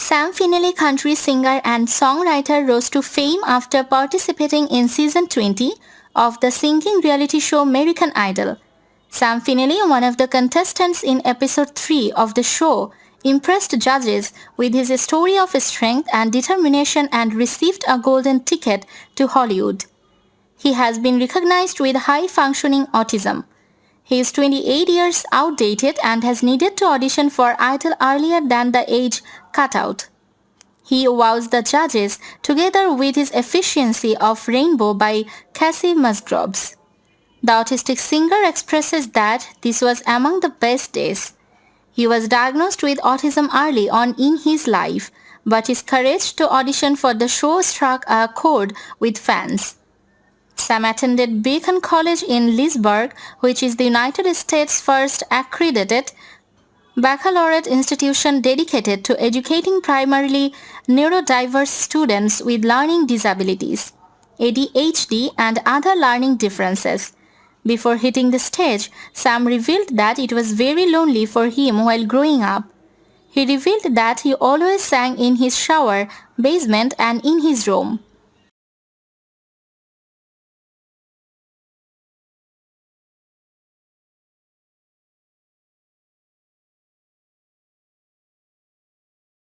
Sam Finelli, country singer and songwriter, rose to fame after participating in season 20 of the singing reality show American Idol. Sam Finelli, one of the contestants in episode 3 of the show, impressed judges with his story of strength and determination and received a golden ticket to Hollywood. He has been recognized with high-functioning autism. He is 28 years outdated and has needed to audition for Idol earlier than the age cutout. He wows the judges together with his efficiency of Rainbow by Kacey Musgraves. The autistic singer expresses that this was among the best days. He was diagnosed with autism early on in his life, but his courage to audition for the show struck a chord with fans. Sam attended Beacon College in Leesburg, which is the United States' first accredited baccalaureate institution dedicated to educating primarily neurodiverse students with learning disabilities, ADHD, and other learning differences. Before hitting the stage, Sam revealed that it was very lonely for him while growing up. He revealed that he always sang in his shower, basement, and in his room.